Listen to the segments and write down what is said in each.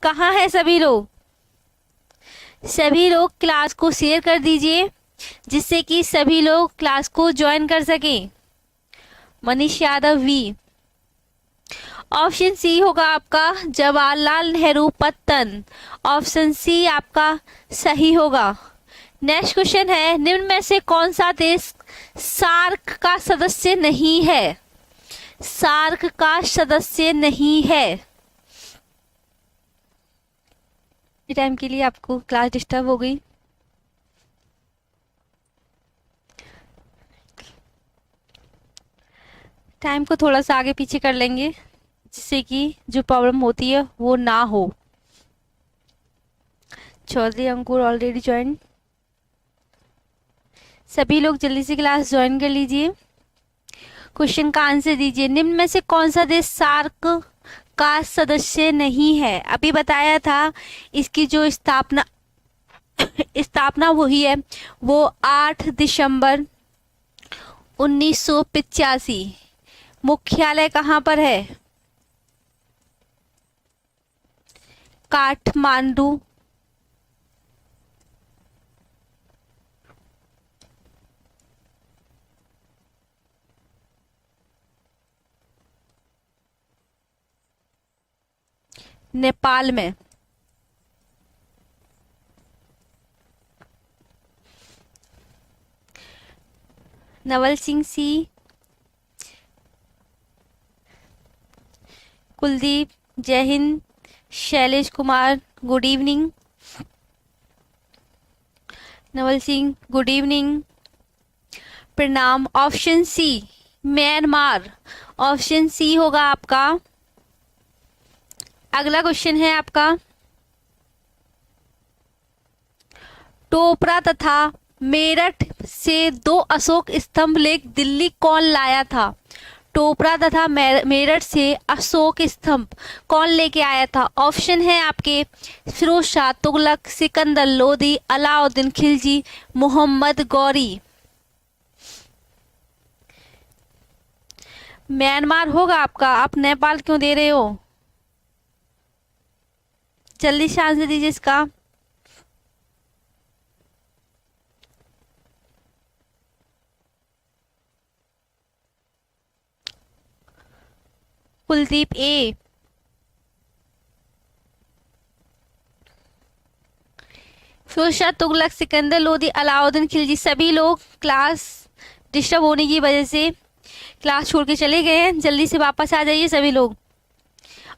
कहाँ है सभी लोग? सभी लोग क्लास को शेयर कर दीजिए जिससे कि सभी लोग क्लास को ज्वाइन कर सकें। Manish Yadav V. Option C होगा आपका जवाहरलाल नेहरू पत्तन। ऑप्शन सी आपका सही होगा। नेक्स्ट क्वेश्चन है, निम्न में से कौन सा देश सार्क का सदस्य नहीं है? सार्क का सदस्य नहीं है। टाइम के लिए आपको क्लास डिस्टर्ब हो गई। टाइम को थोड़ा सा आगे पीछे कर लेंगे जिससे कि जो प्रॉब्लम होती है वो ना हो। चौधरी अंकुर ऑलरेडी ज्वाइन। सभी लोग जल्दी से क्लास ज्वाइन कर लीजिए। क्वेश्चन का आंसर दीजिए, निम्न में से कौन सा देश सार्क का सदस्य नहीं है? अभी बताया था इसकी जो स्थापना स्थापना हुई है वो 8 दिसंबर 1985। मुख्यालय कहाँ पर है? काठमांडू। नेपाल में। नवल सिंह सी, कुलदीप, जय हिंद। Shailesh Kumar, good evening. Naval Singh, good evening, प्रणाम। Option C Myanmar. Option C होगा आपका। अगला क्वेश्चन है आपका, टोपरा तथा मेरठ से 2 अशोक स्तंभ लेकर दिल्ली कौन लाया था? टोपरा तथा मेरठ से अशोक स्तंभ कौन लेके आया था? ऑप्शन है आपके फिरोज शाह तुगलक, सिकंदर लोदी, अलाउद्दीन खिलजी, मोहम्मद गौरी। म्यांमार होगा आपका। आप नेपाल क्यों दे रहे हो? जल्दी से आंसर दीजिए इसका। कुलदीप ए। फिरोज शाह तुगलक, सिकंदर लोदी, अलाउद्दीन खिलजी। सभी लोग क्लास डिस्टर्ब होने की वजह से क्लास छोड़ के चले गए हैं, जल्दी से वापस आ जाइए सभी लोग।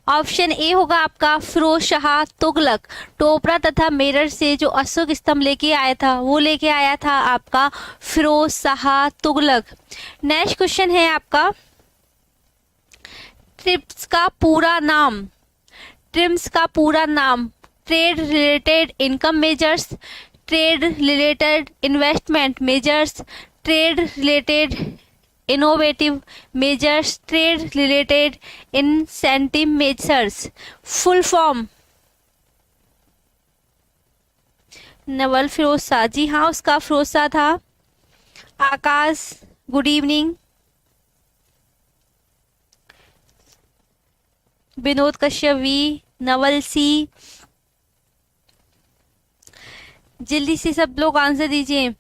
ऑप्शन ए होगा आपका फिरोज शाह तुगलक। टोपरा तथा मेरठ से जो अशोक स्तंभ लेके आया था वो लेके आया था आपका फिरोज शाह तुगलक। नेक्स्ट क्वेश्चन है आपका, ट्रिप्स का पूरा नाम। ट्रिम्स का पूरा नाम, trade related income measures, trade related investment measures, trade related innovative measures, trade related incentive measures. Full form. Naval Firoz Shah, जी हाँ उसका फिरोज शाह था। Akash, good evening. Vinod Kashyap B, Naval C. जल्दी से सब लोग आंसर दीजिए।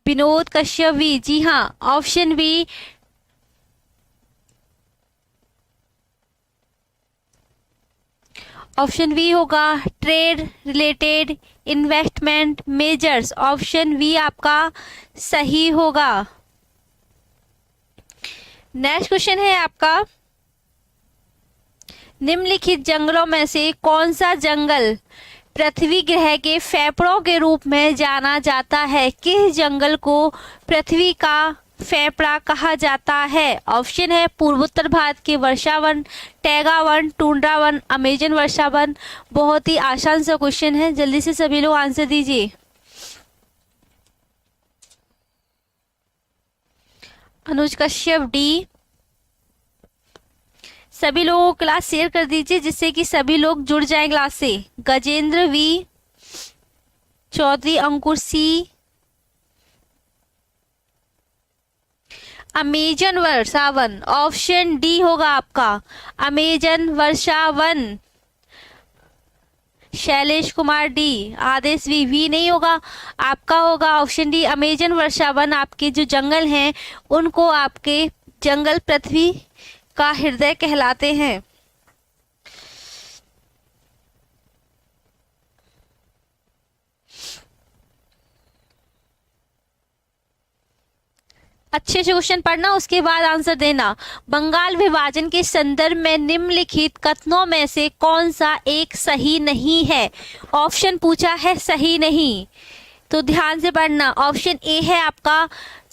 विनोद कश्यप वी, जी हाँ ऑप्शन बी। ऑप्शन बी होगा trade related investment measures. Option B आपका सही होगा। नेक्स्ट क्वेश्चन है आपका, निम्नलिखित जंगलों में से कौन सा जंगल पृथ्वी ग्रह के फेफड़ों के रूप में जाना जाता है? किस जंगल को पृथ्वी का फेफड़ा कहा जाता है? ऑप्शन है पूर्वोत्तर भारत के वर्षावन, taiga one, tundra one, Amazon वर्षावन। बहुत ही आसान सा क्वेश्चन है, जल्दी से सभी लोग आंसर दीजिए। अनुज कश्यप डी। सभी लोगों को क्लास शेयर कर दीजिए जिससे कि सभी लोग जुड़ जाएं क्लास से। Gajendra V, Chaudhary Ankur C, Amazon वर्षावन, ऑप्शन डी होगा आपका अमेजन वर्षावन। शैलेश कुमार डी, आदेश वी नहीं होगा, आपका होगा ऑप्शन डी अमेजन वर्षावन। आपके जो जंगल हैं उनको आपके जंगल पृथ्वी का हृदय कहलाते हैं। अच्छे से क्वेश्चन पढ़ना, उसके बाद आंसर देना। बंगाल विभाजन के संदर्भ में निम्नलिखित कथनों में से कौन सा एक सही नहीं है? ऑप्शन पूछा है सही नहीं, तो ध्यान से पढ़ना। ऑप्शन ए है आपका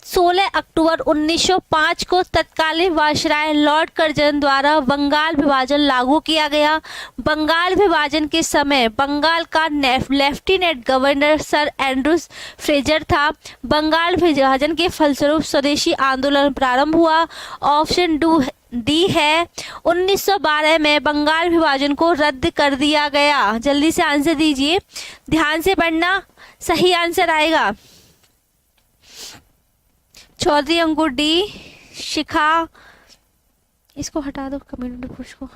16 अक्टूबर 1905 को तत्कालीन वायसराय लॉर्ड कर्जन द्वारा बंगाल विभाजन लागू किया गया। बंगाल विभाजन के समय बंगाल का lieutenant governor sir Andrews Fraser था। बंगाल विभाजन के फलस्वरूप स्वदेशी आंदोलन प्रारंभ हुआ। ऑप्शन डी है 1912 में बंगाल विभाजन को रद्द कर दिया गया। जल्दी से आंसर दीजिए, ध्यान से पढ़ना, सही आंसर आएगा। चौधरी अंकुर डी, शिखा, इसको हटा दो कमेंट को।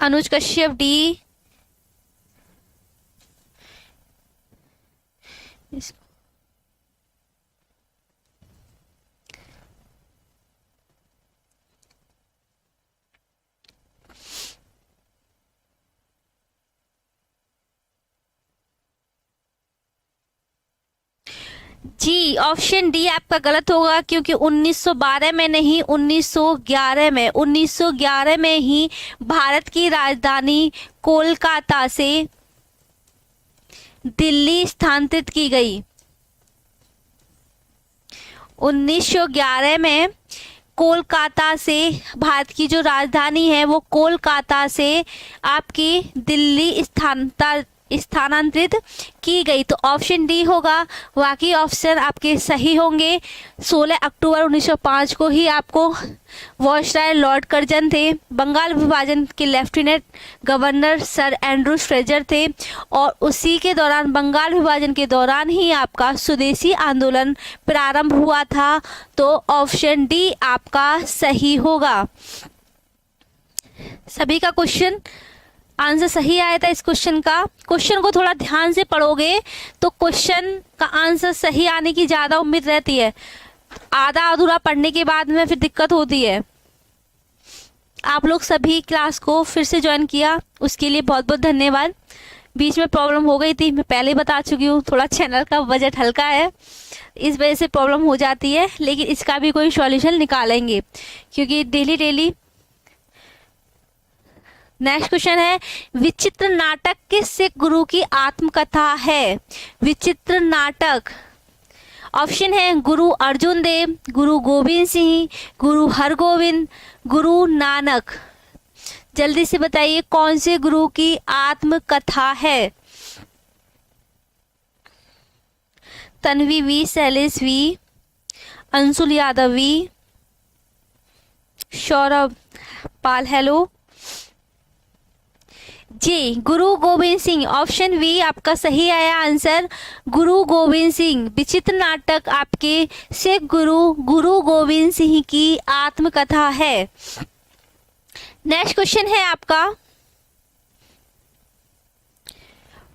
अनुज कश्यप डी, इसको जी, ऑप्शन डी आपका गलत होगा, क्योंकि 1912 में नहीं 1911 में ही भारत की राजधानी कोलकाता से दिल्ली स्थानांतरित की गई। 1911 में कोलकाता से भारत की जो राजधानी है वो कोलकाता से आपकी दिल्ली स्थानांतरित की गई। तो ऑप्शन डी होगा, बाकी ऑप्शन आपके सही होंगे। 16 अक्टूबर 1905 को ही आपको वायसराय लॉर्ड कर्जन थे, बंगाल विभाजन के lieutenant governor sir Andrews Fraser थे, और उसी के दौरान बंगाल विभाजन के दौरान ही आपका स्वदेशी आंदोलन प्रारंभ हुआ था। तो ऑप्शन डी आपका सही होगा। सभी का क्वेश्चन आंसर सही आया था। इस क्वेश्चन को थोड़ा ध्यान से पढ़ोगे तो क्वेश्चन का आंसर सही आने की ज़्यादा उम्मीद रहती है। आधा अधूरा पढ़ने के बाद में फिर दिक्कत होती है। आप लोग सभी क्लास को फिर से ज्वाइन किया, उसके लिए बहुत बहुत धन्यवाद। बीच में प्रॉब्लम हो गई थी, मैं पहले बता चुकी हूँ, थोड़ा चैनल का बजट हल्का है, इस वजह से प्रॉब्लम हो जाती है, लेकिन इसका भी कोई सॉल्यूशन निकालेंगे, क्योंकि डेली नेक्स्ट क्वेश्चन है, विचित्र नाटक किस सिख गुरु की आत्मकथा है? विचित्र नाटक, ऑप्शन है गुरु अर्जुन देव, गुरु गोविंद सिंह, गुरु हरगोविंद, गुरु नानक। जल्दी से बताइए कौन से गुरु की आत्मकथा है? Tanvi B, Shailesh B, Anshul Yadav B, Saurabh Pal hello ji, Guru Gobind Singh, option we आपका सही आया आंसर, गुरु गोविंद सिंह। विचित्र नाटक आपके सिख गुरु गोविंद सिंह की आत्मकथा है। नेक्स्ट क्वेश्चन है आपका,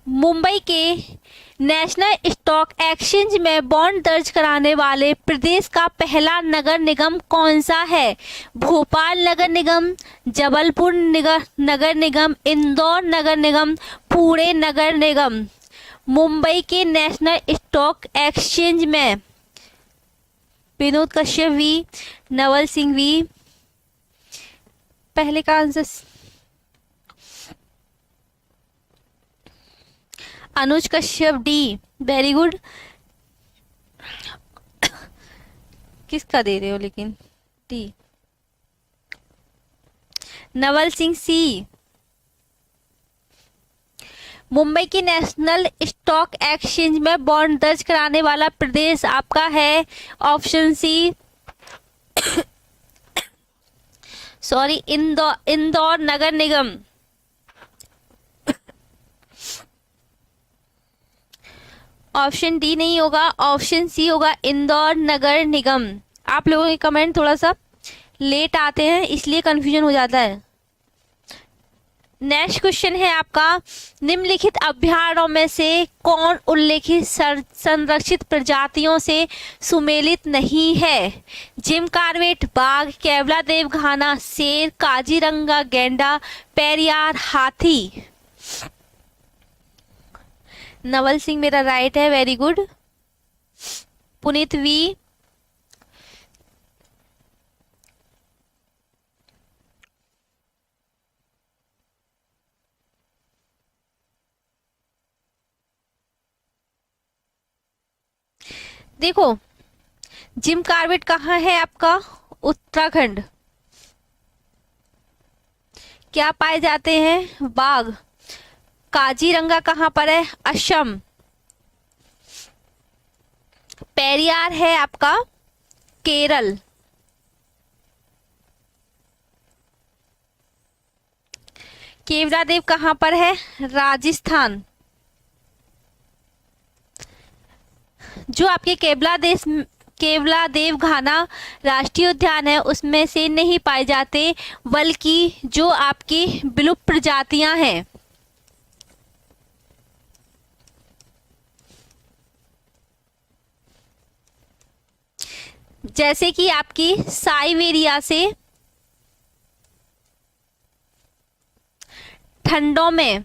मुंबई के नेशनल स्टॉक एक्सचेंज में बॉन्ड दर्ज कराने वाले प्रदेश का पहला नगर निगम कौन सा है? भोपाल नगर निगम, जबलपुर नगर निगम, इंदौर नगर निगम, पुणे नगर निगम। मुंबई के नेशनल स्टॉक एक्सचेंज में विनोद कश्यप वी, नवल सिंह वी, पहले का आंसर अनुज कश्यप डी, वेरी गुड। किसका दे रहे हो लेकिन? डी, नवल सिंह सी। मुंबई की नेशनल स्टॉक एक्सचेंज में बॉन्ड दर्ज कराने वाला प्रदेश आपका है ऑप्शन सी, सॉरी, इंदौर नगर निगम। ऑप्शन डी नहीं होगा, ऑप्शन सी होगा, इंदौर नगर निगम। आप लोगों के कमेंट थोड़ा सा लेट आते हैं इसलिए कंफ्यूजन हो जाता है। नेक्स्ट क्वेश्चन है आपका, निम्नलिखित अभ्यारण्यों में से कौन उल्लेखित संरक्षित प्रजातियों से सुमेलित नहीं है? जिम कॉर्बेट, बाघ, केवलादेव घाना, शेर, काजीरंगा गैंडा, पेरियार हाथी। नवल सिंह मेरा राइट है, वेरी गुड। पुनीत वी, देखो जिम कॉर्बेट कहाँ है आपका? उत्तराखंड। क्या पाए जाते हैं? बाघ। काजीरंगा कहाँ पर है? असम। पेरियार है आपका केरल। केवलादेव कहाँ पर है? राजस्थान। जो आपके केवलादेव घाना राष्ट्रीय उद्यान है उसमें से नहीं पाए जाते, बल्कि जो आपकी विलुप्त प्रजातियां हैं, जैसे कि आपकी साइबेरिया से ठंडों में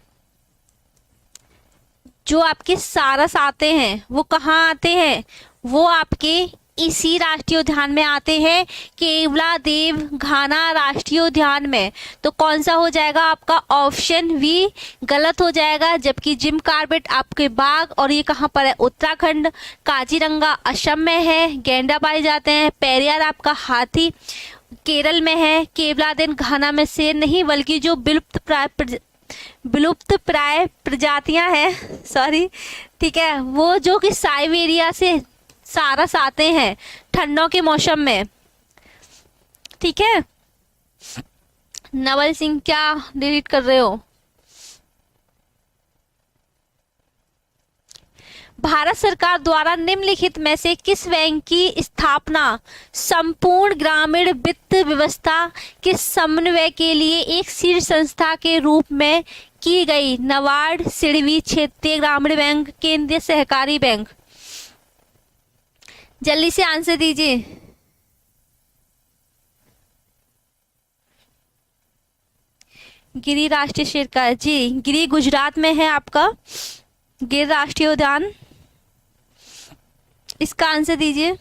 जो आपके सारस आते हैं वो कहाँ आते हैं? वो आपके इसी राष्ट्रीय उद्यान में आते हैं, केवलादेव घाना राष्ट्रीय उद्यान में। तो कौन सा हो जाएगा आपका? ऑप्शन वी गलत हो जाएगा। जबकि जिम कॉर्बेट आपके बाघ, और ये कहाँ पर है? उत्तराखंड। काजीरंगा असम में है, गैंडा पाए जाते हैं। पेरियार आपका हाथी केरल में है। केवलादेव घाना में शेर नहीं, बल्कि जो विलुप्त प्राय प्रजातियां हैं, सॉरी, ठीक है, वो जो कि साइबेरिया से सारस आते हैं ठंडों के मौसम में, ठीक है। नवल सिंह क्या डिलीट कर रहे हो? भारत सरकार द्वारा निम्नलिखित में से किस बैंक की स्थापना संपूर्ण ग्रामीण वित्त व्यवस्था के समन्वय के लिए एक शीर्ष संस्था के रूप में की गई? नाबार्ड, सिडबी, क्षेत्रीय ग्रामीण बैंक, केंद्रीय सहकारी बैंक। जल्दी से आंसर दीजिए। गिरी राष्ट्रीय शेरका, जी गिरी गुजरात में है आपका गिर राष्ट्रीय उद्यान। इसका आंसर दीजिए।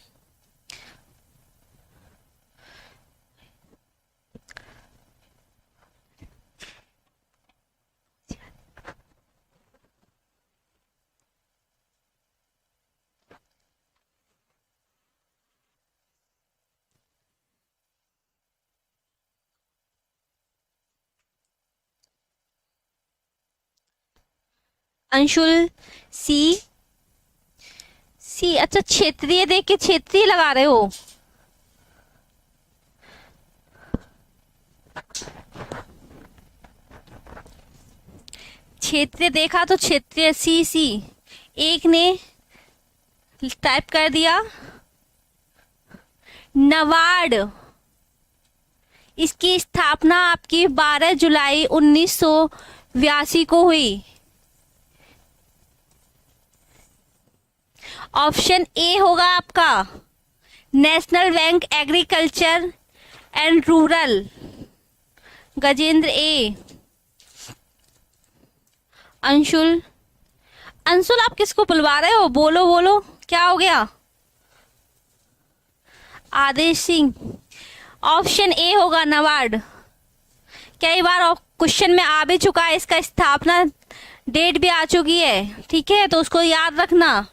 अंशुल सी। सी, अच्छा, क्षेत्रीय देख के क्षेत्रीय लगा रहे हो। क्षेत्रीय देखा तो क्षेत्रीय सी सी एक ने टाइप कर दिया। नाबार्ड, इसकी स्थापना आपकी 12 जुलाई 1982 को हुई। ऑप्शन ए होगा आपका national bank agriculture and rural, Gajendra A. Anshul, Anshul आप किसको बुलवा रहे हो? बोलो बोलो, क्या हो गया? आदेश सिंह, ऑप्शन ए होगा नाबार्ड। कई बार क्वेश्चन में आ भी चुका है, इसका स्थापना डेट भी आ चुकी है, ठीक है, तो उसको याद रखना।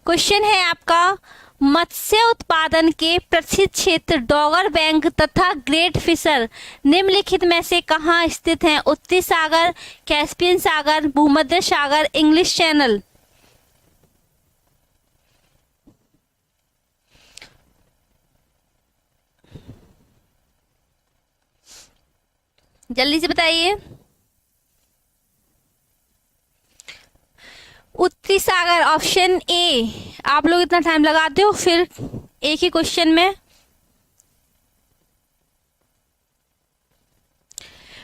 क्वेश्चन है आपका, मत्स्य उत्पादन के प्रसिद्ध क्षेत्र डॉगर बैंक तथा ग्रेट फिशर निम्नलिखित में से कहाँ स्थित हैं? उत्तरी सागर, कैस्पियन सागर, भूमध्य सागर, इंग्लिश चैनल। जल्दी से बताइए। भक्ति सागर ऑप्शन ए। आप लोग इतना टाइम लगाते हो फिर एक ही क्वेश्चन में।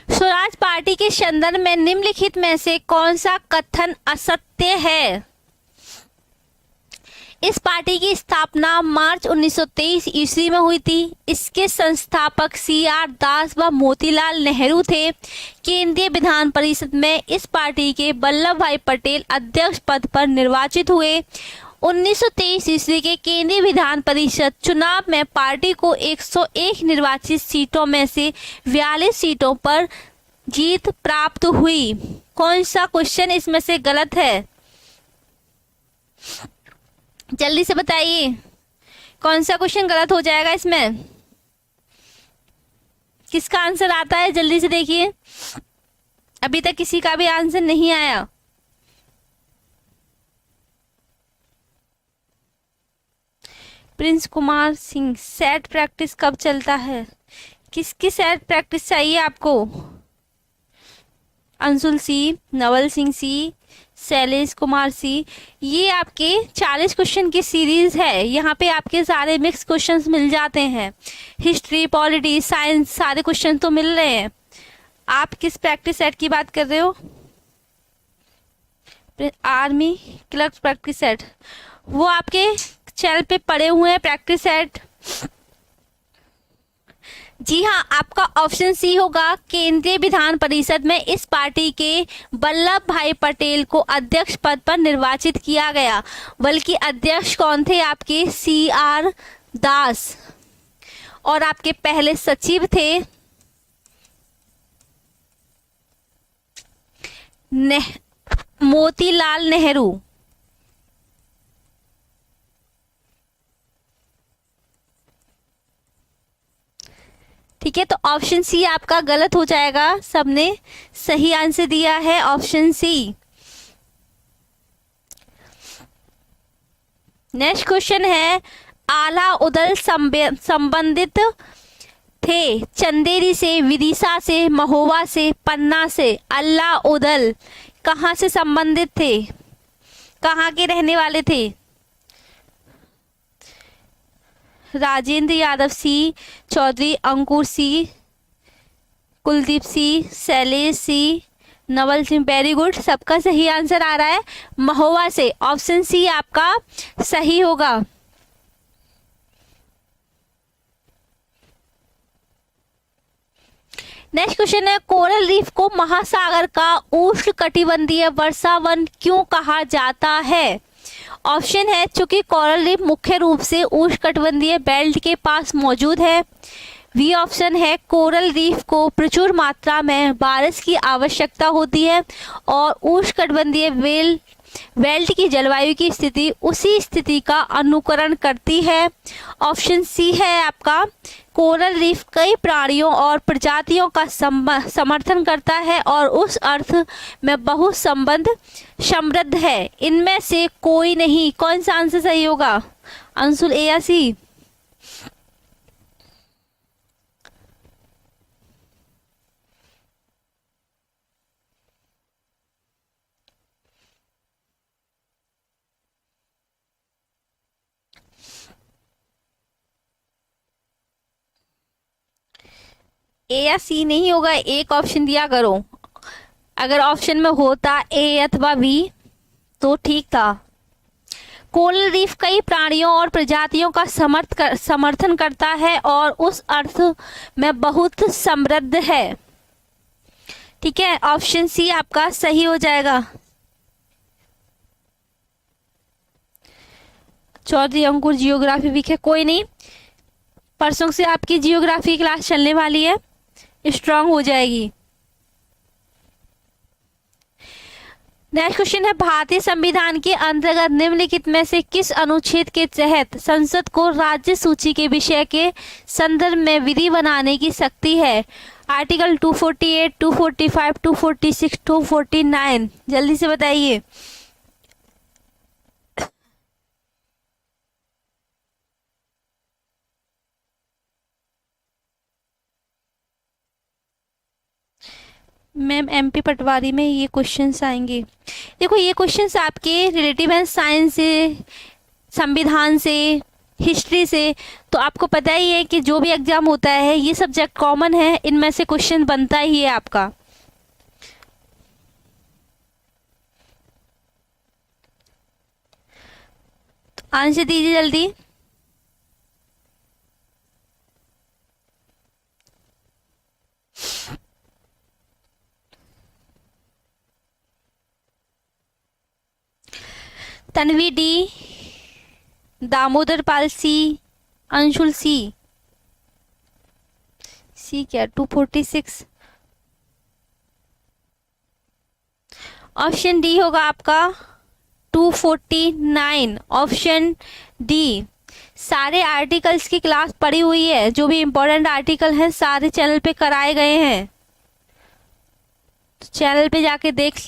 स्वराज पार्टी के संदर्भ में निम्नलिखित में से कौन सा कथन असत्य है? इस पार्टी की स्थापना मार्च 1923 ईस्वी में हुई थी। इसके संस्थापक CR दास व मोतीलाल नेहरू थे। केंद्रीय विधान परिषद में इस पार्टी के वल्लभ भाई पटेल अध्यक्ष पद पर निर्वाचित हुए। 1923 ईस्वी के केंद्रीय विधान परिषद चुनाव में पार्टी को 101 निर्वाचित सीटों में से 42 सीटों पर जीत प्राप्त हुई। कौन सा क्वेश्चन इसमें से गलत है? जल्दी से बताइए कौन सा क्वेश्चन गलत हो जाएगा इसमें। किसका आंसर आता है जल्दी से देखिए। अभी तक किसी का भी आंसर नहीं आया। Prince Kumar Singh, set practice कब चलता है? किसकी सेट प्रैक्टिस चाहिए आपको? अंशुल सी, नवल सिंह सी, शैलेश कुमार सी। ये आपके 40 क्वेश्चन की सीरीज है। यहाँ पे आपके सारे मिक्स क्वेश्चंस मिल जाते हैं। हिस्ट्री, पॉलिटी, साइंस सारे क्वेश्चन तो मिल रहे हैं। आप किस प्रैक्टिस सेट की बात कर रहे हो? आर्मी क्लर्क प्रैक्टिस सेट, वो आपके चैनल पे पड़े हुए हैं प्रैक्टिस सेट। जी हाँ, आपका ऑप्शन सी होगा। केंद्रीय विधान परिषद में इस पार्टी के वल्लभ भाई पटेल को अध्यक्ष पद पर निर्वाचित किया गया। बल्कि अध्यक्ष कौन थे आपके? CR दास। और आपके पहले सचिव थे मोतीलाल नेहरू। ठीक है, तो ऑप्शन सी आपका गलत हो जाएगा। सबने सही आंसर दिया है ऑप्शन सी। नेक्स्ट क्वेश्चन है, आला उदल संबंधित थे चंदेरी से, विदिशा से, महोबा से, पन्ना से। अल्लाह उदल कहाँ से संबंधित थे? कहाँ के रहने वाले थे? राजेंद्र यादव सी, चौधरी अंकुर सी, कुलदीप सी, शैलेश सी, नवल सिंह। वेरी गुड, सबका सही आंसर आ रहा है महोबा से। ऑप्शन सी आपका सही होगा। नेक्स्ट क्वेश्चन है, कोरल रीफ को महासागर का उष्णकटिबंधीय वर्षा वन क्यों कहा जाता है? ऑप्शन है, चूंकि कोरल रीफ मुख्य रूप से उष्णकटिबंधीय बेल्ट के पास मौजूद है। बी ऑप्शन है, कोरल रीफ को प्रचुर मात्रा में बारिश की आवश्यकता होती है और उष्णकटिबंधीय बेल्ट की जलवायु की स्थिति उसी स्थिति का अनुकरण करती है। ऑप्शन सी है आपका, कोरल रीफ कई प्राणियों और प्रजातियों का समर्थन करता है और उस अर्थ में बहुत समृद्ध है। इनमें से कोई नहीं। कौन सा आंसर सही होगा? अंशुल, ए या सी? ए या सी नहीं होगा, एक ऑप्शन दिया करो। अगर ऑप्शन में होता ए अथवा बी तो ठीक था। कोरल रीफ कई प्राणियों और प्रजातियों का समर्थन करता है और उस अर्थ में बहुत समृद्ध है। ठीक है, ऑप्शन सी आपका सही हो जाएगा। चौधरी अंकुर जियोग्राफी वीक है, कोई नहीं, परसों से आपकी जियोग्राफी क्लास चलने वाली है, स्ट्रांग हो जाएगी। नेक्स्ट क्वेश्चन है, भारतीय संविधान के अंतर्गत निम्नलिखित में से किस अनुच्छेद के तहत संसद को राज्य सूची के विषय के संदर्भ में विधि बनाने की शक्ति है? आर्टिकल 248, 245, 246, 249। जल्दी से बताइए। मैम एमपी पटवारी में ये क्वेश्चंस आएंगे। देखो ये क्वेश्चंस आपके रिलेटिव हैं साइंस से, संविधान से, हिस्ट्री से। तो आपको पता ही है कि जो भी एग्जाम होता है ये सब्जेक्ट कॉमन है, इनमें से क्वेश्चन बनता ही है आपका। तो आंसर दीजिए जल्दी। तन्वी डी, दामोदर पाल सी, अंशुल सी। सी क्या 246? ऑप्शन डी होगा आपका 249। Option D. सारे आर्टिकल्स की क्लास पड़ी हुई है, जो भी इम्पोर्टेंट आर्टिकल हैं सारे चैनल पे कराए गए हैं, चैनल पे जाके देख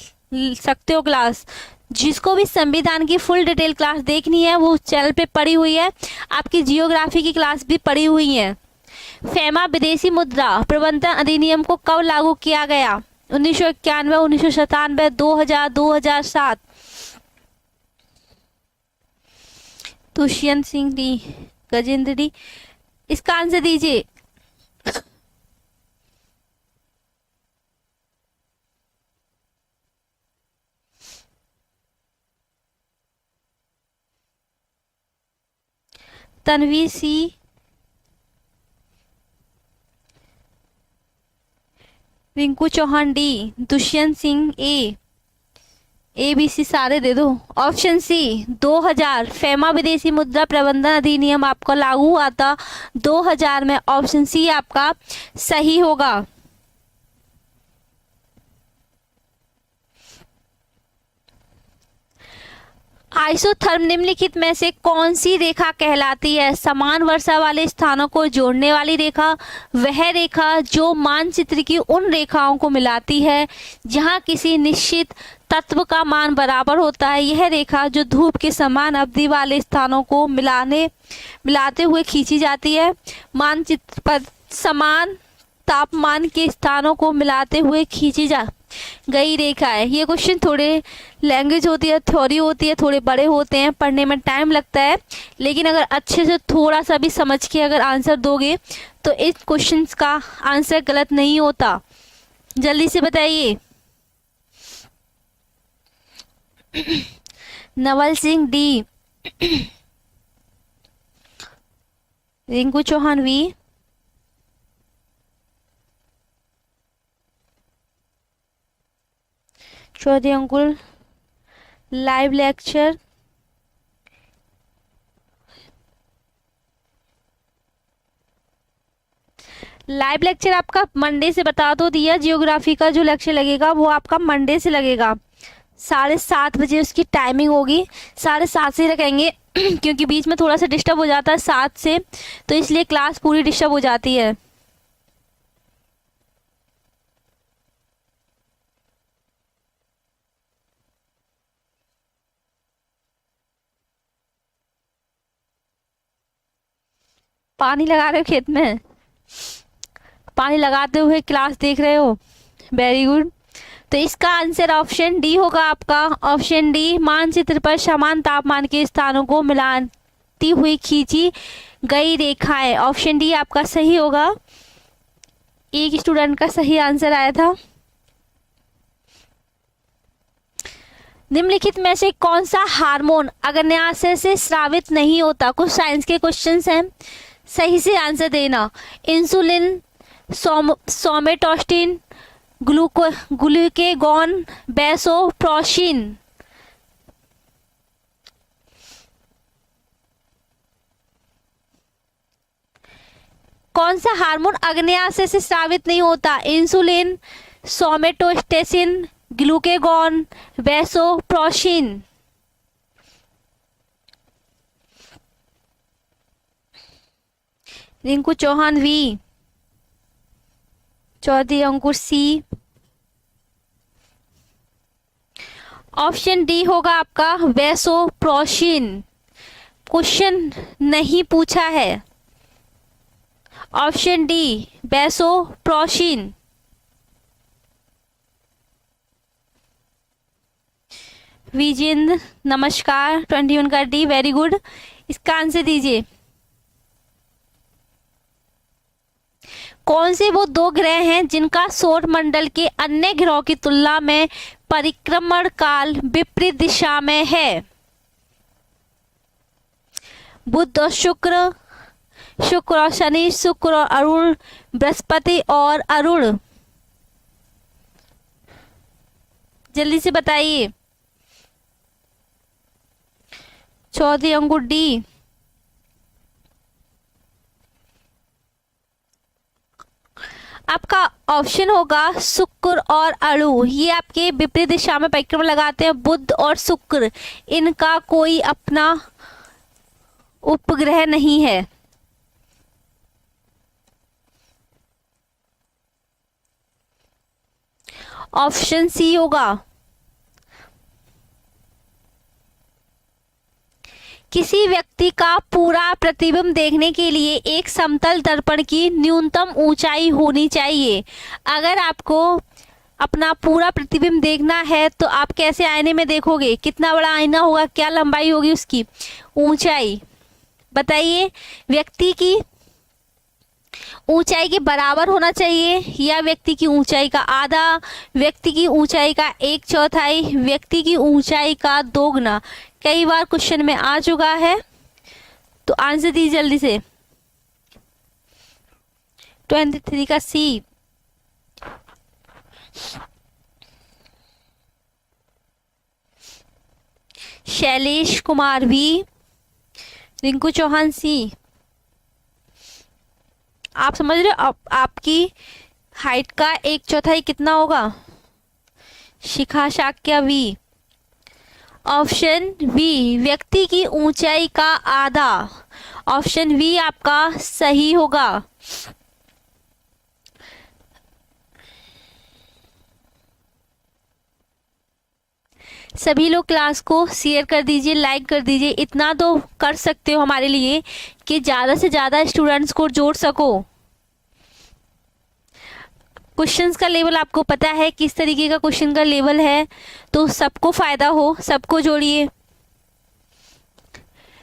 सकते हो क्लास। जिसको भी संविधान की फुल डिटेल क्लास देखनी है वो चैनल पे पड़ी हुई है। आपकी जियोग्राफी की क्लास भी पड़ी हुई है। फेमा विदेशी मुद्रा प्रबंधन अधिनियम को कब लागू किया गया? 1991, 1997, 2000, 2007। Dushyant Singh D, Gajendra D. इसका आंसर दीजिए। Tanvi C, Rinku Chauhan D, Dushyant Singh A B C सारे दे दो। ऑप्शन सी 2000 फेमा विदेशी मुद्रा प्रबंधन अधिनियम आपका लागू हुआ था 2000 में। ऑप्शन सी आपका सही होगा। आइसोथर्म निम्नलिखित में से कौन सी रेखा कहलाती है? समान वर्षा वाले स्थानों को जोड़ने वाली रेखा, वह रेखा जो मानचित्र की उन रेखाओं को मिलाती है जहां किसी निश्चित तत्व का मान बराबर होता है, यह रेखा जो धूप के समान अवधि वाले स्थानों को मिलाते हुए खींची जाती है। मानचित्र पर समान तापमान के स्थानों को मिलाते हुए खींची जा गई रेखा है। ये क्वेश्चन थोड़े लैंग्वेज होती है, थ्योरी होती है, थोड़े बड़े होते हैं, पढ़ने में टाइम लगता है, लेकिन अगर अच्छे से थोड़ा सा भी समझ के अगर आंसर दोगे तो इस क्वेश्चन का आंसर गलत नहीं होता। जल्दी से बताइए। Naval Singh D, Rinku Chauhan we, Chaudhary Ankul live lecture. Live lecture आपका मंडे से बता दो दिया। जियोग्राफी का जो लेक्चर लगेगा वो आपका मंडे से लगेगा। 7:30 बजे उसकी टाइमिंग होगी। 7:30 से रखेंगे क्योंकि बीच में थोड़ा सा डिस्टर्ब हो जाता है 7 से, तो इसलिए क्लास पूरी डिस्टर्ब हो जाती है। पानी लगा रहे हो खेत में? पानी लगाते हुए क्लास देख रहे हो? Very good. तो इसका आंसर ऑप्शन डी होगा आपका। ऑप्शन डी, मानचित्र पर समान तापमान के स्थानों को मिलाती हुई खींची गई रेखा है। ऑप्शन डी आपका सही होगा। एक स्टूडेंट का सही आंसर आया था। निम्नलिखित में से कौन सा हार्मोन अग्न्याशय से स्रावित नहीं होता? कुछ साइंस के क्वेश्चंस हैं, सही से आंसर देना। Insulin, somatostatin, glucagon, vasopressin. कौन सा हार्मोन अग्न्याशय से स्रावित नहीं होता? Insulin, somatostatin, glucagon, vasopressin. Rinku Chauhan we, Chaudhary Ankur C. Option D होगा आपका वैसोप्रेसिन। क्वेश्चन नहीं पूछा है। Option D vasopressin. विजेंद्र नमस्कार, 21 का डी, वेरी गुड। इसका आंसर दीजिए। कौन से वो दो ग्रह हैं जिनका सौर मंडल के अन्य ग्रहों की तुलना में परिक्रमण काल विपरीत दिशा में है? बुध और शुक्र, शुक्र और शनि, शुक्र और अरुण, बृहस्पति और अरुण। जल्दी से बताइए। चौधरी अंकुर डी। आपका ऑप्शन होगा शुक्र और अणु। ये आपके विपरीत दिशा में परिक्रमा लगाते हैं। बुध और शुक्र, इनका कोई अपना उपग्रह नहीं है। ऑप्शन सी होगा। किसी व्यक्ति का पूरा प्रतिबिंब देखने के लिए एक समतल दर्पण की न्यूनतम ऊंचाई होनी चाहिए। अगर आपको अपना पूरा प्रतिबिंब देखना है तो आप कैसे आईने में देखोगे? कितना बड़ा आईना होगा, क्या लंबाई होगी उसकी, ऊंचाई बताइए। व्यक्ति की ऊंचाई के बराबर होना चाहिए या व्यक्ति की ऊंचाई का आधा, व्यक्ति की ऊंचाई का 1/4, व्यक्ति की ऊंचाई का 2 गुना? कई बार क्वेश्चन में आ चुका है, तो आंसर दीजिए जल्दी से। 23 का सी। शैलेश कुमार भी, रिंकू चौहान सी। आप समझ रहे हो आपकी हाइट का 1/4 कितना होगा? शिखा शाक्या वी। ऑप्शन बी व्यक्ति की ऊंचाई का आधा। ऑप्शन बी आपका सही होगा। सभी लोग क्लास को शेयर कर दीजिए, लाइक कर दीजिए। इतना तो कर सकते हो हमारे लिए कि ज़्यादा से ज़्यादा स्टूडेंट्स को जोड़ सको। क्वेश्चंस का लेवल आपको पता है किस तरीके का क्वेश्चन का लेवल है, तो सबको फायदा हो, सबको जोड़िए।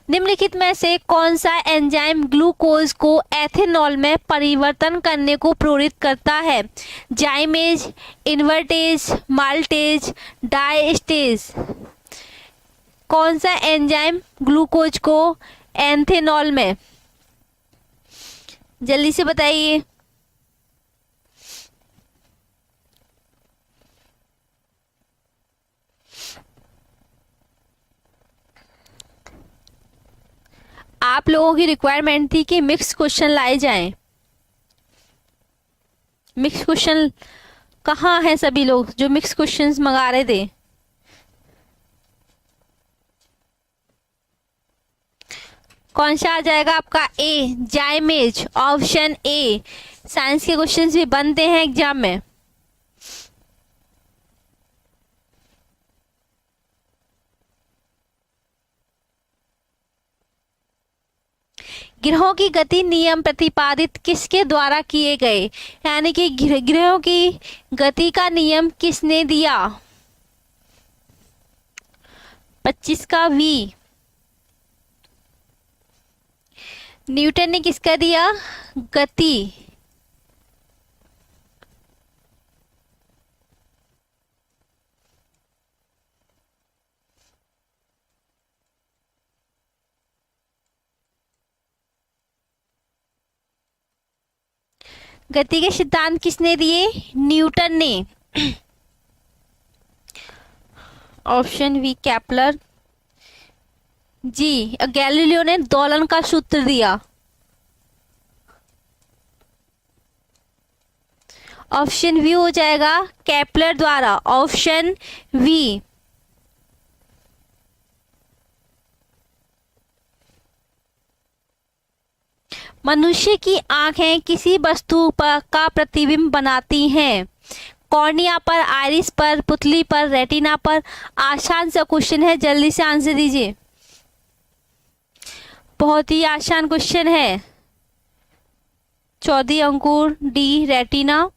निम्नलिखित में से कौन सा एंजाइम ग्लूकोज को एथेनॉल में परिवर्तन करने को प्रेरित करता है? जाइमेज, इन्वर्टेज, माल्टेज, डायस्टेज। कौन सा एंजाइम ग्लूकोज को एथेनॉल में, जल्दी से बताइए। आप लोगों की रिक्वायरमेंट थी कि मिक्स क्वेश्चन लाए जाएं। मिक्स क्वेश्चन कहाँ है? सभी लोग जो मिक्स क्वेश्चंस मंगा रहे थे, कौन सा आ जाएगा आपका? ए, जाइमेज। Option A. साइंस के क्वेश्चंस भी बनते हैं एग्जाम में। ग्रहों की गति नियम प्रतिपादित किसके द्वारा किए गए? यानी कि ग्रहों की गति का नियम किसने दिया? 25 का वी। न्यूटन ने किसका दिया? गति। गति के सिद्धांत किसने दिए? न्यूटन ने। Option V Kepler ji. Galileo ने दोलन का सूत्र दिया। ऑप्शन वी हो जाएगा केपलर द्वारा। Option V. मनुष्य की आंखें किसी वस्तु पर का प्रतिबिंब बनाती हैं? कॉर्निया पर, आइरिस पर, पुतली पर, रेटिना पर। आसान सा क्वेश्चन है, जल्दी से आंसर दीजिए। बहुत ही आसान क्वेश्चन है। Chaudhary Ankur D, retina.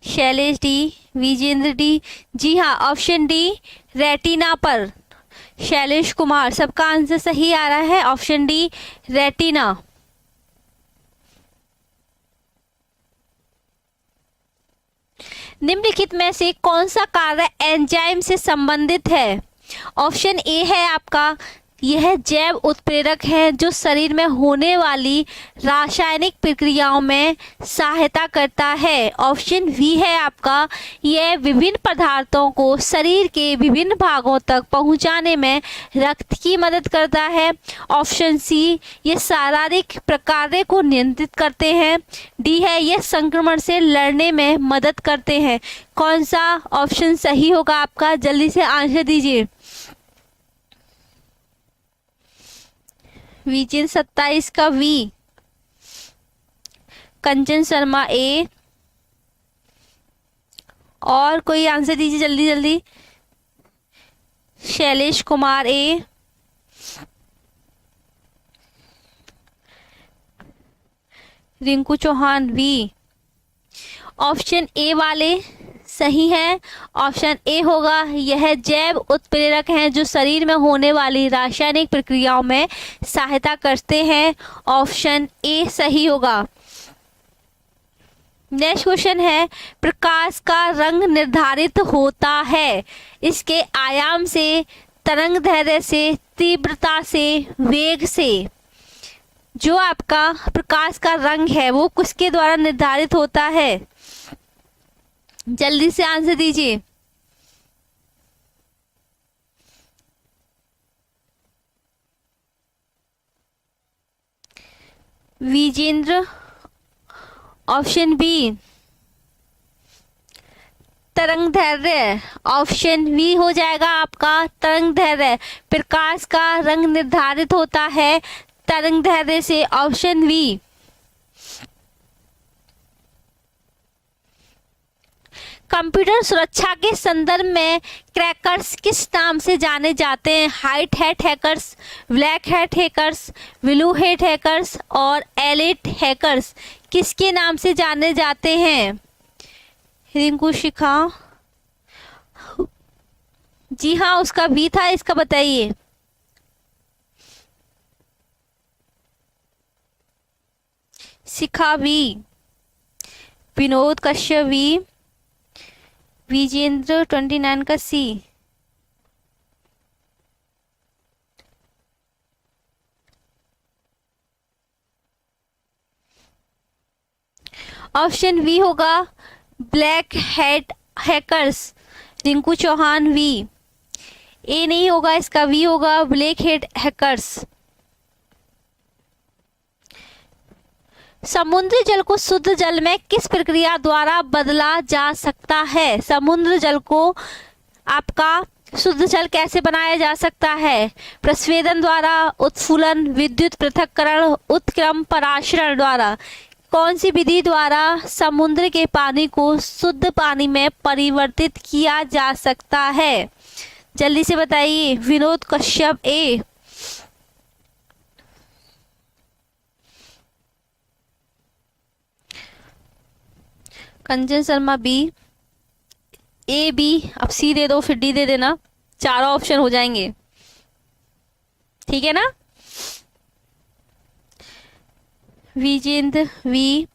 Shailesh D, Vijendra D. जी हाँ, ऑप्शन डी रेटिना पर। शैलेश कुमार, सबका आंसर सही आ रहा है, ऑप्शन डी रेटिना। निम्नलिखित में से कौन सा कार्य एंजाइम से संबंधित है? ऑप्शन ए है आपका, यह जैव उत्प्रेरक है जो शरीर में होने वाली रासायनिक प्रक्रियाओं में सहायता करता है। ऑप्शन बी है आपका, यह विभिन्न पदार्थों को शरीर के विभिन्न भागों तक पहुंचाने में रक्त की मदद करता है। ऑप्शन सी, ये शारीरिक प्रकार्य को नियंत्रित करते हैं। डी है, यह संक्रमण से लड़ने में मदद करते हैं। कौन सा ऑप्शन सही होगा आपका? जल्दी से आंसर दीजिए। विजेंद्र 27 का वी। कंचन शर्मा ए। और कोई आंसर दीजिए जल्दी जल्दी। Shailesh Kumar A. Rinku Chauhan B. Option A वाले सही है। ऑप्शन ए होगा, यह जैव उत्प्रेरक हैं जो शरीर में होने वाली रासायनिक प्रक्रियाओं में सहायता करते हैं। ऑप्शन ए सही होगा। नेक्स्ट क्वेश्चन है, प्रकाश का रंग निर्धारित होता है इसके आयाम से, तरंग दैर्घ्य से, तीव्रता से, वेग से। जो आपका प्रकाश का रंग है वो किसके द्वारा निर्धारित होता है? जल्दी से आंसर दीजिए। विजेंद्र, ऑप्शन बी तरंग दैर्घ्य। ऑप्शन बी हो जाएगा आपका तरंग दैर्घ्य। प्रकाश का रंग निर्धारित होता है तरंग दैर्घ्य से। Option B. कंप्यूटर सुरक्षा के संदर्भ में क्रैकर्स किस नाम से जाने जाते हैं? Height hat hackers, black hat hackers, blue hat hackers और एलिट हैकर्स किसके नाम से जाने जाते हैं? रिंकू शिखा, जी हाँ उसका भी था, इसका बताइए। शिखा भी, विनोद कश्यप भी, विजेंद्र 29 का सी। ऑप्शन वी होगा, black hat hackers. Rinku Chauhan B. A नहीं होगा, इसका वी होगा, ब्लैक हैट हैकर्स। समुद्री जल को शुद्ध जल में किस प्रक्रिया द्वारा बदला जा सकता है? समुद्र जल को आपका शुद्ध जल कैसे बनाया जा सकता है? प्रस्वेदन द्वारा, उत्फुलन, विद्युत पृथक्करण, उत्क्रम पराशरण द्वारा। कौन सी विधि द्वारा समुद्र के पानी को शुद्ध पानी में परिवर्तित किया जा सकता है? जल्दी से बताइए। विनोद कश्यप ए। कंचन शर्मा बी। ए बी, अब सी दे दो फिर डी दे देना, चारों ऑप्शन हो जाएंगे, ठीक है ना? Vijendra V,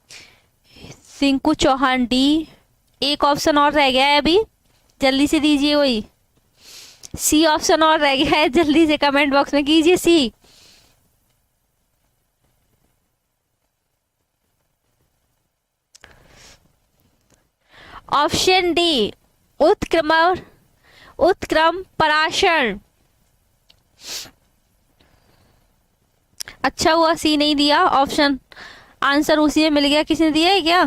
Rinku Chauhan D. एक ऑप्शन और रह गया है अभी, जल्दी से दीजिए। वही सी ऑप्शन और रह गया है, जल्दी से कमेंट बॉक्स में कीजिए सी। Option D उत्क्रम Parasaran. अच्छा हुआ सी नहीं दिया ऑप्शन, आंसर उसी में मिल गया। किसने दिया है क्या?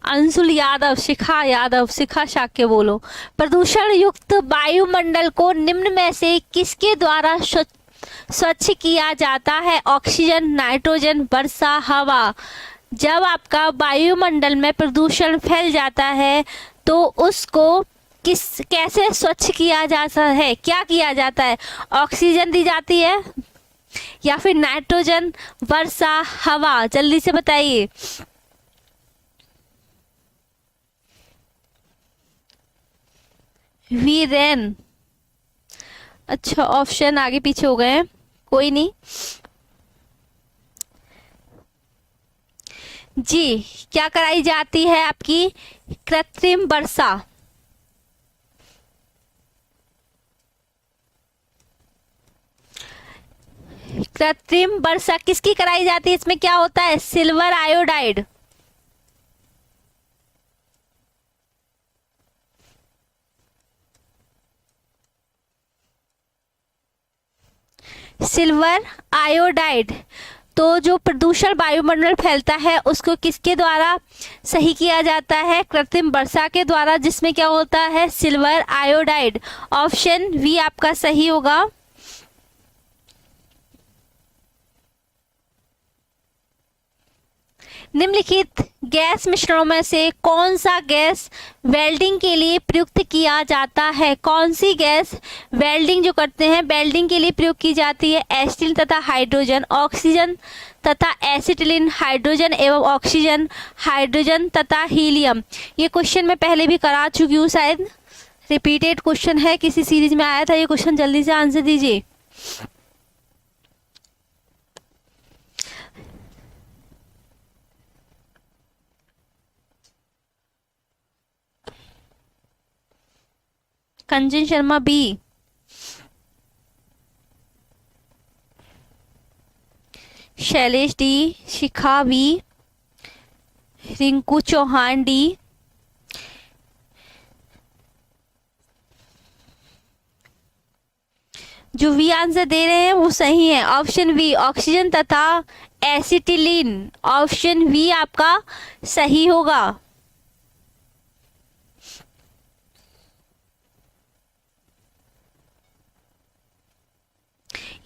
अंशुल यादव, शिखा यादव, शिखा शाक्य बोलो। प्रदूषण युक्त वायुमंडल को निम्न में से किसके द्वारा स्वच्छ किया जाता है? ऑक्सीजन, नाइट्रोजन, वर्षा, हवा। जब आपका वायुमंडल में प्रदूषण फैल जाता है तो उसको कैसे स्वच्छ किया जाता है? क्या किया जाता है? ऑक्सीजन दी जाती है, या फिर नाइट्रोजन, वर्षा, हवा? जल्दी से बताइए। We rain. अच्छा, ऑप्शन आगे पीछे हो गए हैं, कोई नहीं जी। क्या कराई जाती है आपकी कृत्रिम वर्षा? कृत्रिम वर्षा किसकी कराई जाती है? इसमें क्या होता है? Silver iodide. Silver iodide. तो जो प्रदूषण वायुमंडल फैलता है उसको किसके द्वारा सही किया जाता है? कृत्रिम वर्षा के द्वारा, जिसमें क्या होता है? Silver iodide. ऑप्शन वी आपका सही होगा। निम्नलिखित गैस मिश्रणों में से कौन सा गैस वेल्डिंग के लिए प्रयुक्त किया जाता है? कौन सी गैस वेल्डिंग जो करते हैं वेल्डिंग के लिए प्रयोग की जाती है? एसिटिलीन तथा हाइड्रोजन, ऑक्सीजन तथा एसिटिलीन, हाइड्रोजन एवं ऑक्सीजन, हाइड्रोजन तथा हीलियम। ये क्वेश्चन मैं पहले भी करा चुकी हूँ, शायद रिपीटेड क्वेश्चन है, किसी सीरीज में आया था ये क्वेश्चन। जल्दी से आंसर दीजिए। कंचन शर्मा बी, शैलेश डी, शिखा बी, रिंकू चौहान डी, जो वी आंसर दे रहे हैं वो सही है। ऑप्शन वी, ऑक्सीजन तथा एसिटिलीन। ऑप्शन वी आपका सही होगा।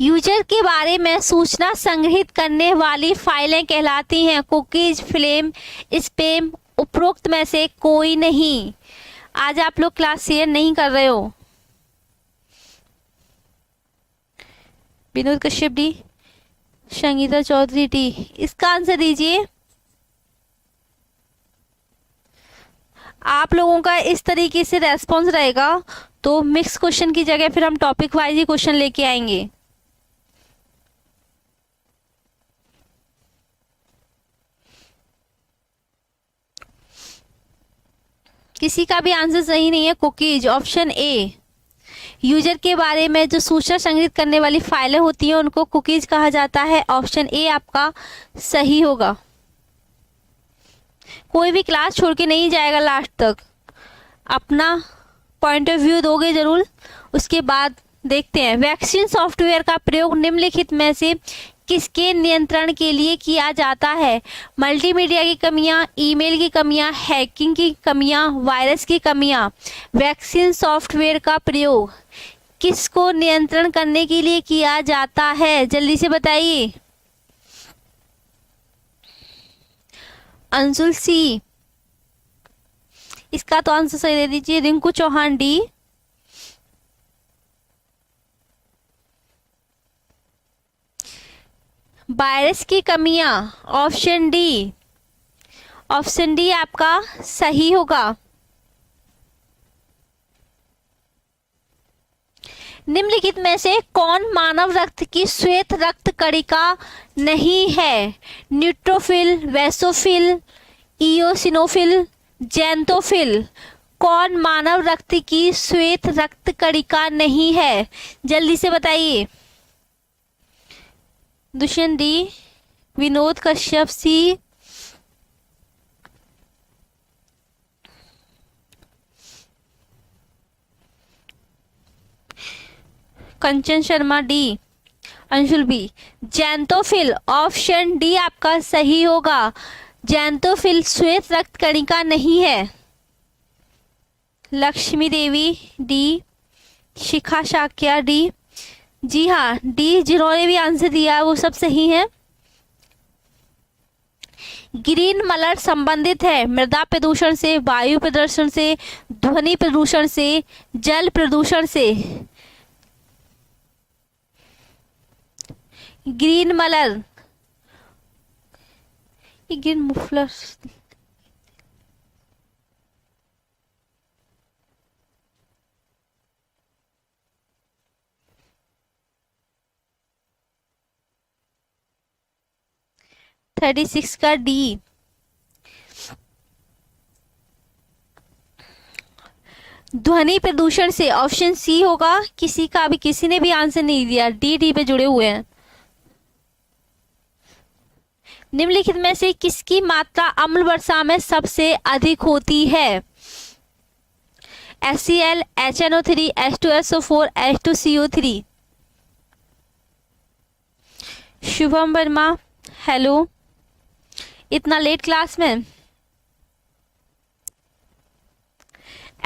यूजर के बारे में सूचना संग्रहित करने वाली फाइलें कहलाती हैं कुकीज, फ्लेम, स्पैम। उपरोक्त में से कोई नहीं। आज आप लोग क्लास शेयर नहीं कर रहे हो। Vinod Kashyap D, Sangeeta Chaudhary D. इसका आंसर दीजिए। आप लोगों का इस तरीके से रेस्पॉन्स रहेगा तो मिक्स क्वेश्चन की जगह फिर हम टॉपिक वाइज ही क्वेश्चन लेके आएंगे। किसी का भी आंसर सही नहीं है। Cookies, option A. यूजर के बारे में जो सूचना संग्रहित करने वाली फाइलें होती हैं उनको कुकीज कहा जाता है। ऑप्शन ए आपका सही होगा। कोई भी क्लास छोड़ के नहीं जाएगा लास्ट तक, अपना पॉइंट ऑफ व्यू दोगे जरूर, उसके बाद देखते हैं। वैक्सीन सॉफ्टवेयर का प्रयोग निम्नलिखित में से किसके नियंत्रण के लिए किया जाता है? मल्टीमीडिया की कमियां, ईमेल की कमियां, हैकिंग की कमियां, वायरस की कमियां। वैक्सीन सॉफ्टवेयर का प्रयोग किसको नियंत्रण करने के लिए किया जाता है? जल्दी से बताइए। अंशुल सी, इसका तो आंसर सही दे दीजिए। रिंकू चौहान डी, वायरस की कमियां। ऑप्शन डी, ऑप्शन डी आपका सही होगा। निम्नलिखित में से कौन मानव रक्त की श्वेत रक्त कणिका नहीं है? न्यूट्रोफिल, वेसोफिल, इयोसिनोफिल, जेंटोफिल। कौन मानव रक्त की श्वेत रक्त कणिका नहीं है? जल्दी से बताइए। Dushyant D, Vinod Kashyap C, Kanchan Sharma D, Anshul B. Xanthophyll, option D आपका सही होगा। जेंटोफिल श्वेत रक्त कणिका नहीं है। Lakshmi Devi D, Shikha Shakya D. जी हाँ, डी जिन्होंने भी आंसर दिया वो सब सही है। ग्रीन मलर संबंधित है मृदा प्रदूषण से, वायु प्रदूषण से, ध्वनि प्रदूषण से, जल प्रदूषण से। ग्रीन मलर, ये ग्रीन मुफलर, 36 का डी। ध्वनि प्रदूषण से ऑप्शन सी होगा। किसी ने भी आंसर नहीं दिया, डी पे जुड़े हुए हैं। निम्नलिखित में से किसकी मात्रा अम्ल वर्षा में सबसे अधिक होती है? HCl, HNO3, H2SO4, H2CO3। Shubham Verma, hello, इतना लेट क्लास में।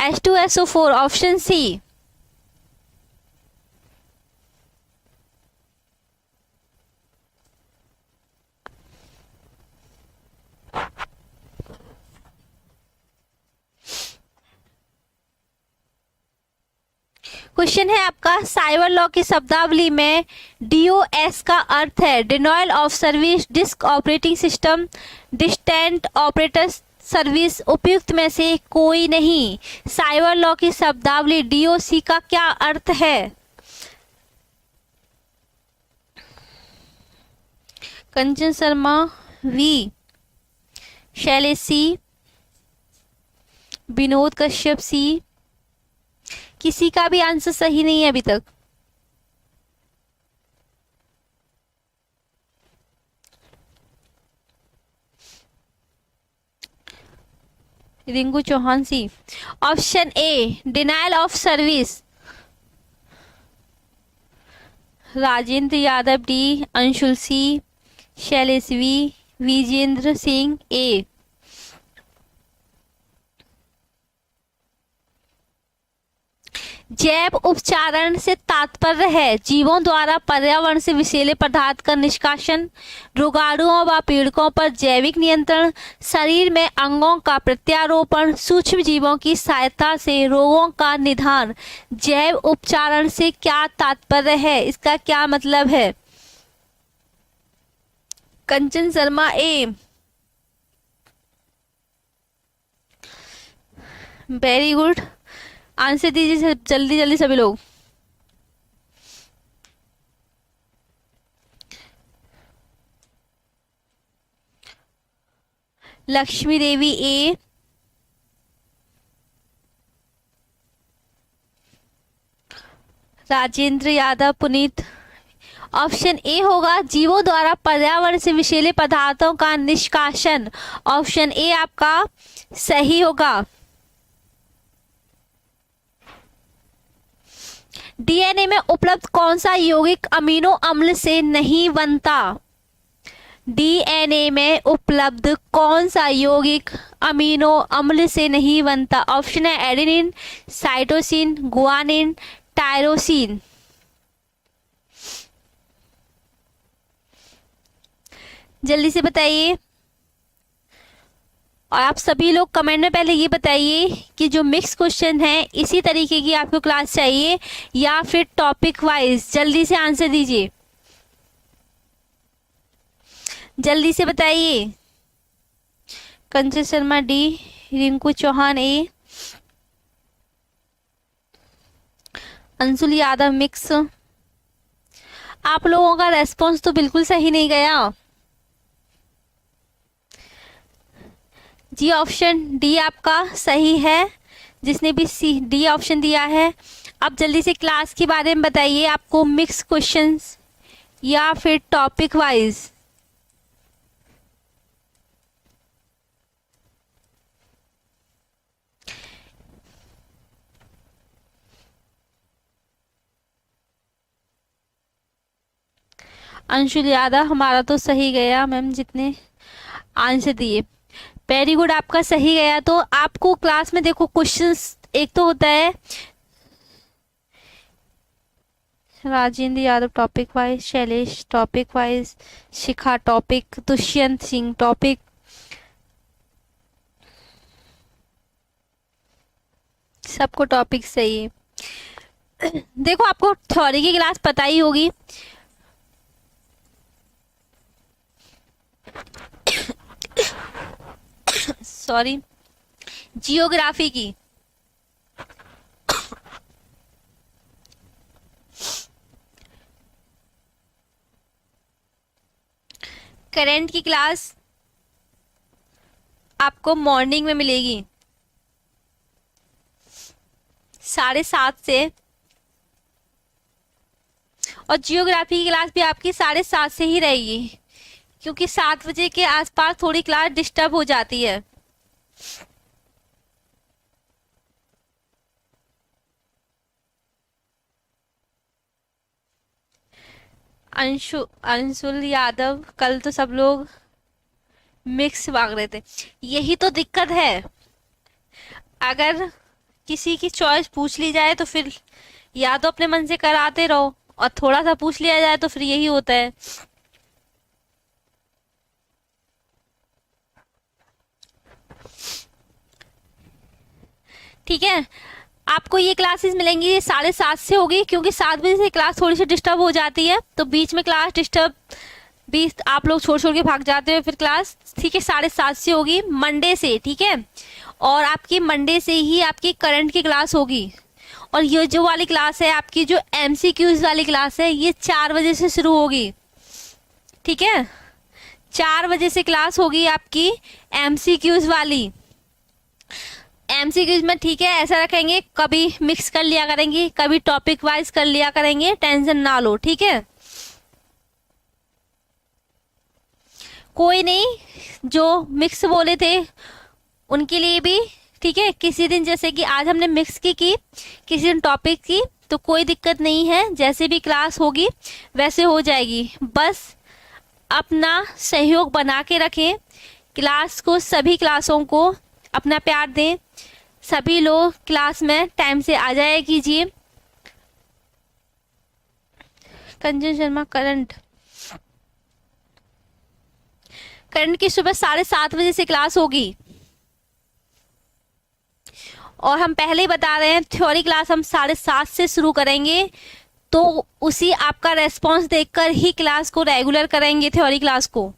H2SO4 option C. क्वेश्चन है आपका, साइबर लॉ की शब्दावली में DOS का अर्थ है denial of service, disk operating system, distant operator service. उपयुक्त में से कोई नहीं। साइबर लॉ की शब्दावली DOC का क्या अर्थ है? Kanchan Sharma B, Shailesh C, Vinod Kashyap C. किसी का भी आंसर सही नहीं है अभी तक। Rinku Chauhan C. Option A denial of service, Rajendra Yadav D, Anshul C, Shailesh B, Vijendra Singh A. जैव उपचारण से तात्पर्य है जीवों द्वारा पर्यावरण से विषैले पदार्थ का निष्कासन, रोगाणुओं व पीड़कों पर जैविक नियंत्रण, शरीर में अंगों का प्रत्यारोपण, सूक्ष्म जीवों की सहायता से रोगों का निदान। जैव उपचारण से क्या तात्पर्य है, इसका क्या मतलब है? कंचन शर्मा ए, वेरी गुड, आंसर दीजिए जल्दी जल्दी सभी लोग। लक्ष्मी देवी ए, राजेंद्र यादव, पुनीत। ऑप्शन ए होगा जीवों द्वारा पर्यावरण से विषैले पदार्थों का निष्कासन। ऑप्शन ए आपका सही होगा। डीएनए में उपलब्ध कौन सा यौगिक अमीनो अम्ल से नहीं बनता? डीएनए में उपलब्ध कौन सा यौगिक अमीनो अम्ल से नहीं बनता? ऑप्शन है एडेनिन, साइटोसिन, गुआनिन, टायरोसिन। जल्दी से बताइए। और आप सभी लोग कमेंट में पहले ये बताइए कि जो मिक्स क्वेश्चन है इसी तरीके की आपको क्लास चाहिए या फिर टॉपिक वाइज। जल्दी से आंसर दीजिए, जल्दी से बताइए। कंचन शर्मा डी, रिंकू चौहान ए, अंशुल यादव मिक्स। आप लोगों का रेस्पॉन्स तो बिल्कुल सही नहीं गया जी। ऑप्शन डी आपका सही है, जिसने भी सी डी ऑप्शन दिया है। अब जल्दी से क्लास के बारे में बताइए, आपको मिक्स क्वेश्चंस या फिर टॉपिक वाइज? अंशुल यादव, हमारा तो सही गया मैम, जितने आंसर दिए। वेरी गुड, आपका सही गया। तो आपको क्लास में देखो क्वेश्चंस एक तो होता है Rajendra Yadav topic wise, Shailesh topic wise, Shikha topic, Dushyant Singh topic. सबको टॉपिक सही है। देखो आपको थ्योरी की क्लास पता ही होगी, सॉरी, जियोग्राफी की। करंट की क्लास आपको मॉर्निंग में मिलेगी 7:30 से, और जियोग्राफी की क्लास भी आपकी 7:30 से ही रहेगी, क्योंकि 7 बजे के आसपास थोड़ी क्लास डिस्टर्ब हो जाती है। अंशुल यादव, कल तो सब लोग मिक्स मांग रहे थे, यही तो दिक्कत है। अगर किसी की चॉइस पूछ ली जाए तो फिर या तो अपने मन से कराते रहो, और थोड़ा सा पूछ लिया जाए तो फिर यही होता है। ठीक है, आपको ये क्लासेस मिलेंगी 7:30 से होगी, क्योंकि 7 बजे से क्लास थोड़ी सी डिस्टर्ब हो जाती है, तो बीच में क्लास डिस्टर्ब भी आप लोग छोड़ छोड़ के भाग जाते हो फिर क्लास। ठीक है, 7:30 से होगी मंडे से। ठीक है, और आपकी मंडे से ही आपकी करंट की क्लास होगी। और ये जो वाली क्लास है आपकी, जो MCQs वाली क्लास है, ये 4 बजे से शुरू होगी। ठीक है, 4 बजे से क्लास होगी आपकी MCQs वाली। MCQs में, ठीक है, ऐसा रखेंगे, कभी मिक्स कर लिया करेंगे, कभी टॉपिक वाइज कर लिया करेंगे, टेंशन ना लो। ठीक है, कोई नहीं, जो मिक्स बोले थे उनके लिए भी, ठीक है, किसी दिन जैसे कि आज हमने मिक्स की किसी दिन टॉपिक की, तो कोई दिक्कत नहीं है, जैसे भी क्लास होगी वैसे हो जाएगी। बस अपना सहयोग बना के रखें, क्लास को, सभी क्लासों को अपना प्यार दें, सभी लोग क्लास में टाइम से आ जाया कीजिए। कंचन शर्मा, करंट की सुबह 7:30 बजे से क्लास होगी, और हम पहले ही बता रहे हैं, थ्योरी क्लास हम 7:30 से शुरू करेंगे, तो उसी आपका रेस्पॉन्स देखकर ही क्लास को रेगुलर करेंगे, थ्योरी क्लास को।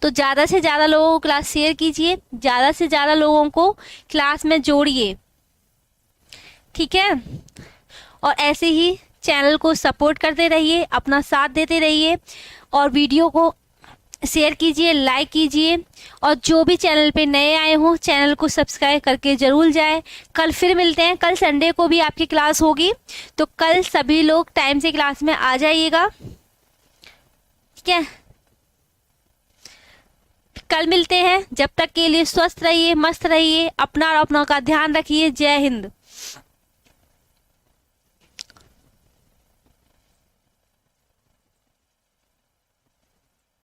तो ज़्यादा से ज़्यादा लोगों को क्लास शेयर कीजिए, ज़्यादा से ज़्यादा लोगों को क्लास में जोड़िए। ठीक है, और ऐसे ही चैनल को सपोर्ट करते रहिए, अपना साथ देते रहिए, और वीडियो को शेयर कीजिए, लाइक कीजिए, और जो भी चैनल पे नए आए हों चैनल को सब्सक्राइब करके जरूर जाएं। कल फिर मिलते हैं, कल संडे को भी आपकी क्लास होगी, तो कल सभी लोग टाइम से क्लास में आ जाइएगा। ठीक है, कल मिलते हैं, जब तक के लिए स्वस्थ रहिए, मस्त रहिए, अपना और अपनों का ध्यान रखिए। जय हिंद।